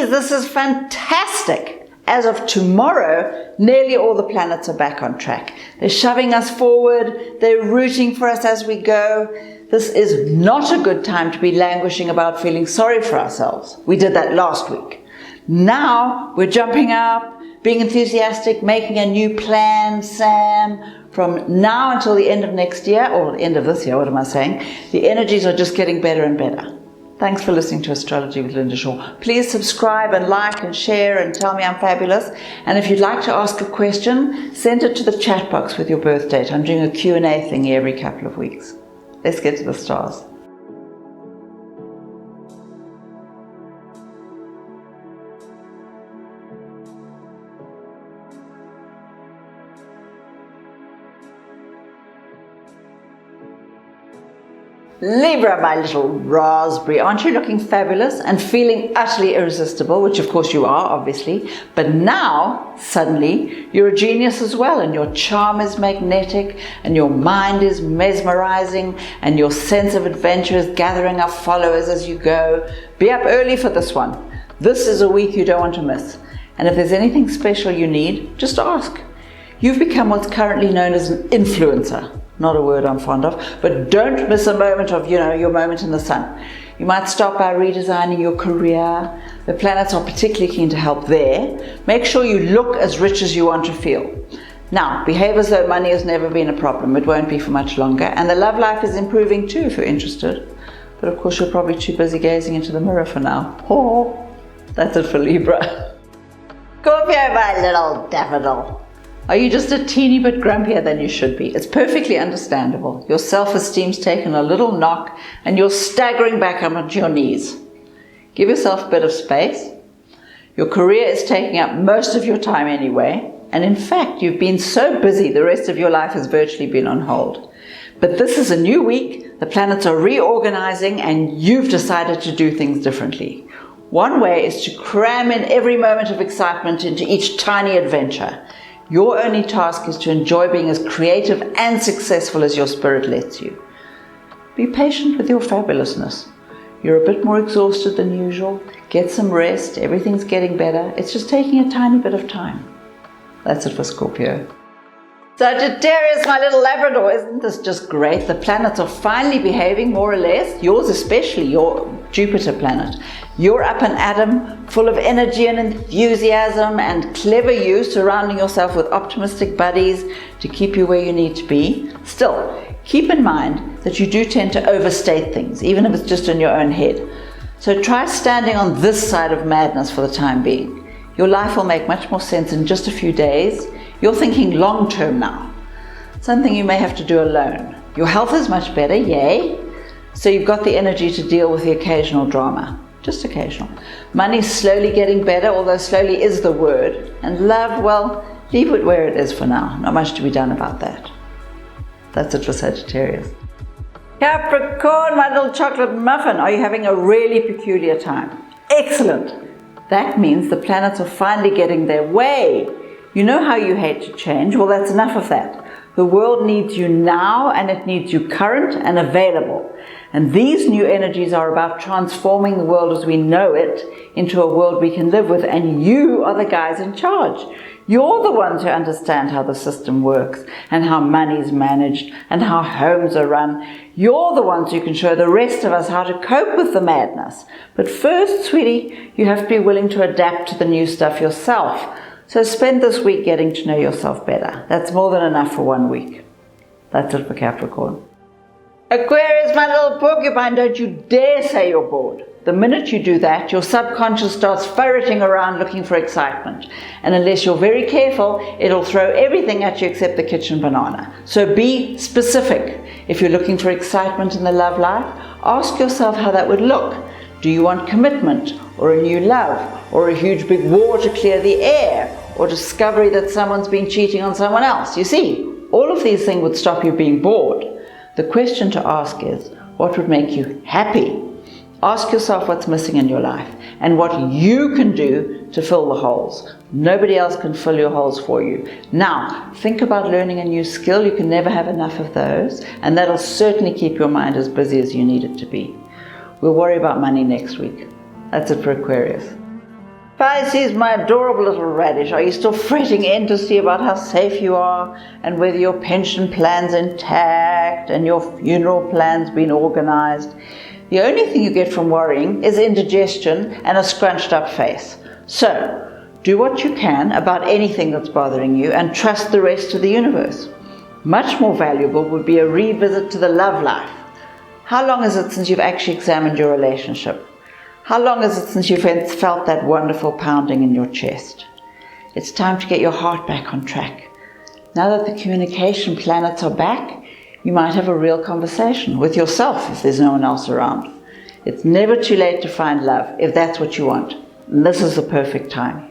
Aquarius, this is fantastic. As of tomorrow, nearly all the planets are back on track. They're shoving us forward. They're rooting for us as we go. This is not a good time to be languishing about feeling sorry for ourselves. We did that last week. Now we're jumping up, being enthusiastic, making a new plan, Sam. From now until the end of next year, or the end of this year, what am I saying? The energies are just getting better and better. Thanks for listening to Astrology with Linda Shaw. Please subscribe and like and share and tell me I'm fabulous. And if you'd like to ask a question, send it to the chat box with your birth date. I'm doing a Q&A thing every couple of weeks. Let's get to the stars. Libra, my little raspberry, aren't you looking fabulous and feeling utterly irresistible, which of course you are, obviously, but now, suddenly, you're a genius as well, and your charm is magnetic, and your mind is mesmerizing, and your sense of adventure is gathering up followers as you go. Be up early for this one. This is a week you don't want to miss, and if there's anything special you need, just ask. You've become what's currently known as an influencer. Not a word I'm fond of, but don't miss a moment of, your moment in the sun. You might start by redesigning your career. The planets are particularly keen to help there. Make sure you look as rich as you want to feel. Now, behave as though money has never been a problem. It won't be for much longer. And the love life is improving too, if you're interested. But of course, you're probably too busy gazing into the mirror for now. Oh, that's it for Libra. Scorpio, my little daffodil. Are you just a teeny bit grumpier than you should be? It's perfectly understandable. Your self-esteem's taken a little knock and you're staggering back onto your knees. Give yourself a bit of space. Your career is taking up most of your time anyway. And in fact, you've been so busy the rest of your life has virtually been on hold. But this is a new week. The planets are reorganizing and you've decided to do things differently. One way is to cram in every moment of excitement into each tiny adventure. Your only task is to enjoy being as creative and successful as your spirit lets you. Be patient with your fabulousness. You're a bit more exhausted than usual. Get some rest. Everything's getting better. It's just taking a tiny bit of time. That's it for Scorpio. Sagittarius, my little Labrador, isn't this just great? The planets are finally behaving more or less, yours especially, your Jupiter planet. You're up and at 'em, full of energy and enthusiasm, and clever you, surrounding yourself with optimistic buddies to keep you where you need to be. Still, keep in mind that you do tend to overstate things, even if it's just in your own head. So try standing on this side of madness for the time being. Your life will make much more sense in just a few days. You're thinking long term now, something you may have to do alone. Your health is much better, yay. So you've got the energy to deal with the occasional drama, just occasional. Money's slowly getting better, although slowly is the word. And love, well, leave it where it is for now. Not much to be done about that. That's it for Sagittarius. Capricorn, my little chocolate muffin, are you having a really peculiar time? Excellent. That means the planets are finally getting their way. You know how you hate to change? Well, that's enough of that. The world needs you now, and it needs you current and available. And these new energies are about transforming the world as we know it into a world we can live with, and you are the guys in charge. You're the ones who understand how the system works, and how money's managed, and how homes are run. You're the ones who can show the rest of us how to cope with the madness. But first, sweetie, you have to be willing to adapt to the new stuff yourself. So spend this week getting to know yourself better. That's more than enough for 1 week. That's it for Capricorn. Aquarius, my little porcupine, don't you dare say you're bored. The minute you do that, your subconscious starts ferreting around looking for excitement. And unless you're very careful, it'll throw everything at you except the kitchen banana. So be specific. If you're looking for excitement in the love life, ask yourself how that would look. Do you want commitment, or a new love, or a huge big war to clear the air, or discovery that someone's been cheating on someone else? You see, all of these things would stop you being bored. The question to ask is, what would make you happy? Ask yourself what's missing in your life and what you can do to fill the holes. Nobody else can fill your holes for you. Now, think about learning a new skill. You can never have enough of those, and that'll certainly keep your mind as busy as you need it to be. We'll worry about money next week. That's it for Aquarius. Pisces, my adorable little radish, are you still fretting endlessly about how safe you are and whether your pension plan's intact and your funeral plan's been organized? The only thing you get from worrying is indigestion and a scrunched up face. So, do what you can about anything that's bothering you and trust the rest of the universe. Much more valuable would be a revisit to the love life. How long is it since you've actually examined your relationship? How long is it since you've felt that wonderful pounding in your chest? It's time to get your heart back on track. Now that the communication planets are back, you might have a real conversation with yourself if there's no one else around. It's never too late to find love if that's what you want. And this is the perfect time.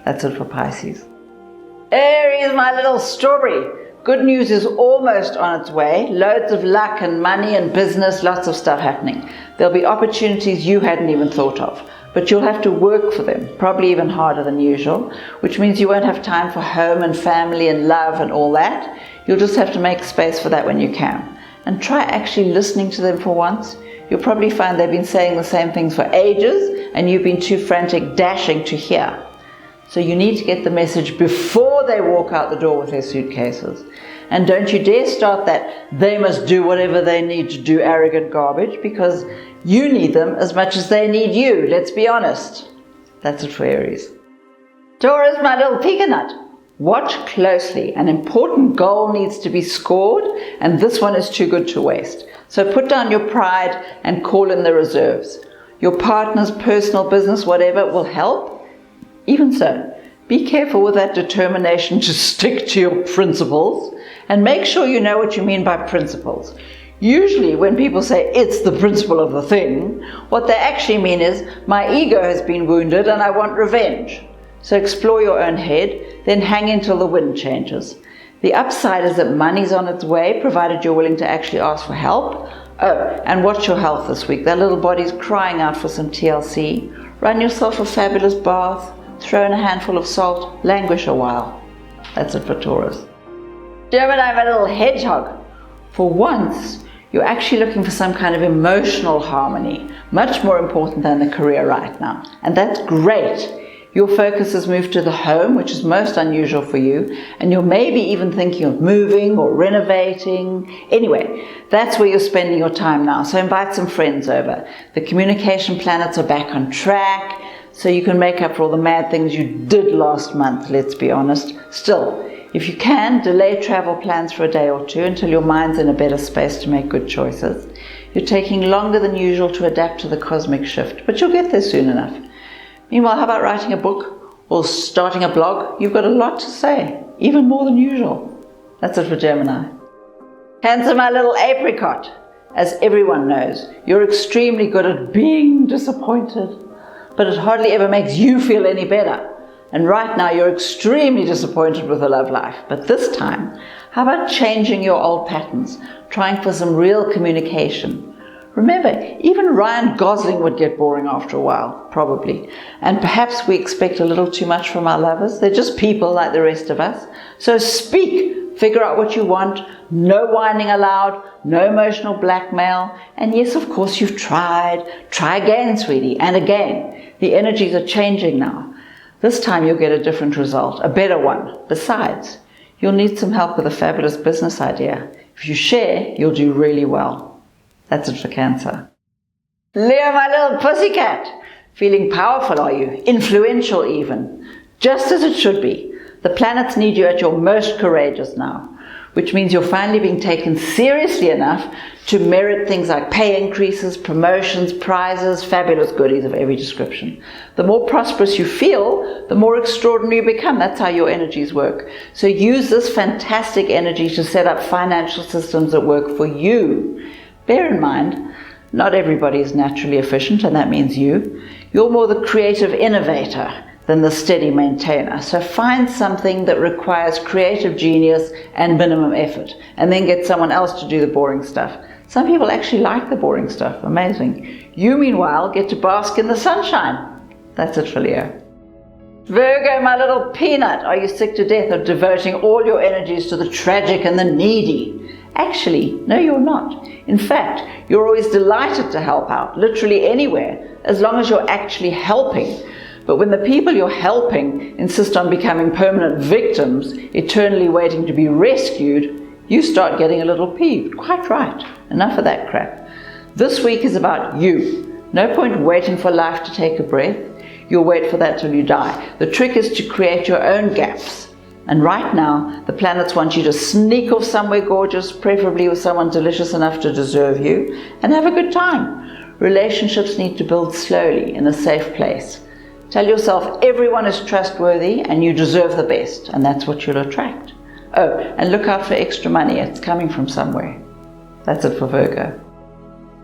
That's it for Pisces. Aries, my little strawberry. Good news is almost on its way. Loads of luck and money and business, lots of stuff happening. There'll be opportunities you hadn't even thought of, but you'll have to work for them, probably even harder than usual, which means you won't have time for home and family and love and all that. You'll just have to make space for that when you can. And try actually listening to them for once. You'll probably find they've been saying the same things for ages and you've been too frantic dashing to hear. So you need to get the message before they walk out the door with their suitcases. And don't you dare start that they must do whatever they need to do arrogant garbage, because you need them as much as they need you, let's be honest. That's it for Aries. Taurus, my little pecanut. Watch closely. An important goal needs to be scored, and this one is too good to waste. So put down your pride and call in the reserves. Your partner's personal business, whatever, will help. Even so, be careful with that determination to stick to your principles, and make sure you know what you mean by principles. Usually when people say it's the principle of the thing, what they actually mean is my ego has been wounded and I want revenge. So explore your own head, then hang in till the wind changes. The upside is that money's on its way, provided you're willing to actually ask for help. Oh, and watch your health this week. That little body's crying out for some TLC. Run yourself a fabulous bath. Throw in a handful of salt, languish a while. That's it for Taurus. Gemini, my little hedgehog. For once, you're actually looking for some kind of emotional harmony, much more important than the career right now. And that's great. Your focus has moved to the home, which is most unusual for you, and you're maybe even thinking of moving or renovating. Anyway, that's where you're spending your time now, so invite some friends over. The communication planets are back on track, so you can make up for all the mad things you did last month, let's be honest. Still, if you can, delay travel plans for a day or two until your mind's in a better space to make good choices. You're taking longer than usual to adapt to the cosmic shift, but you'll get there soon enough. Meanwhile, how about writing a book or starting a blog? You've got a lot to say, even more than usual. That's it for Gemini. Cancer, my little apricot. As everyone knows, you're extremely good at being disappointed, but it hardly ever makes you feel any better. And right now you're extremely disappointed with the love life. But this time, how about changing your old patterns, trying for some real communication? Remember, even Ryan Gosling would get boring after a while, probably. And perhaps we expect a little too much from our lovers. They're just people like the rest of us. So speak, figure out what you want, no whining allowed, no emotional blackmail. And yes, of course, you've tried. Try again, sweetie, and again. The energies are changing now. This time you'll get a different result, a better one. Besides, you'll need some help with a fabulous business idea. If you share, you'll do really well. That's it for Cancer. Leo, my little pussycat. Feeling powerful, are you? Influential even. Just as it should be. The planets need you at your most courageous now, which means you're finally being taken seriously enough to merit things like pay increases, promotions, prizes, fabulous goodies of every description. The more prosperous you feel, the more extraordinary you become. That's how your energies work. So use this fantastic energy to set up financial systems that work for you. Bear in mind, not everybody is naturally efficient, and that means you. You're more the creative innovator than the steady maintainer. So find something that requires creative genius and minimum effort, and then get someone else to do the boring stuff. Some people actually like the boring stuff. Amazing. You, meanwhile, get to bask in the sunshine. That's it for Leo. Virgo, my little peanut. Are you sick to death of devoting all your energies to the tragic and the needy? Actually, no, you're not. In fact, you're always delighted to help out, literally anywhere, as long as you're actually helping. But when the people you're helping insist on becoming permanent victims, eternally waiting to be rescued, you start getting a little peeved. Quite right. Enough of that crap. This week is about you. No point waiting for life to take a breath. You'll wait for that till you die. The trick is to create your own gaps. And right now, the planets want you to sneak off somewhere gorgeous, preferably with someone delicious enough to deserve you, and have a good time. Relationships need to build slowly in a safe place. Tell yourself everyone is trustworthy and you deserve the best, and that's what you'll attract. Oh, and look out for extra money. It's coming from somewhere. That's it for Virgo.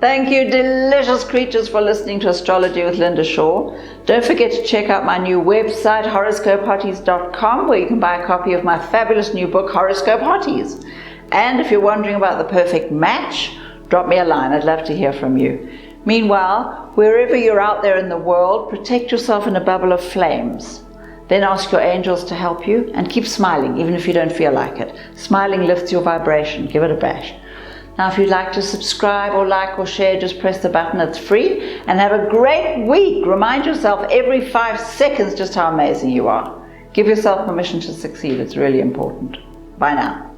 Thank you, delicious creatures, for listening to Astrology with Linda Shaw. Don't forget to check out my new website, horoscopehotties.com, where you can buy a copy of my fabulous new book, Horoscope Hotties. And if you're wondering about the perfect match, drop me a line. I'd love to hear from you. Meanwhile, wherever you're out there in the world, protect yourself in a bubble of flames. Then ask your angels to help you, and keep smiling, even if you don't feel like it. Smiling lifts your vibration. Give it a bash. Now, if you'd like to subscribe or like or share, just press the button. It's free. And have a great week. Remind yourself every 5 seconds just how amazing you are. Give yourself permission to succeed. It's really important. Bye now.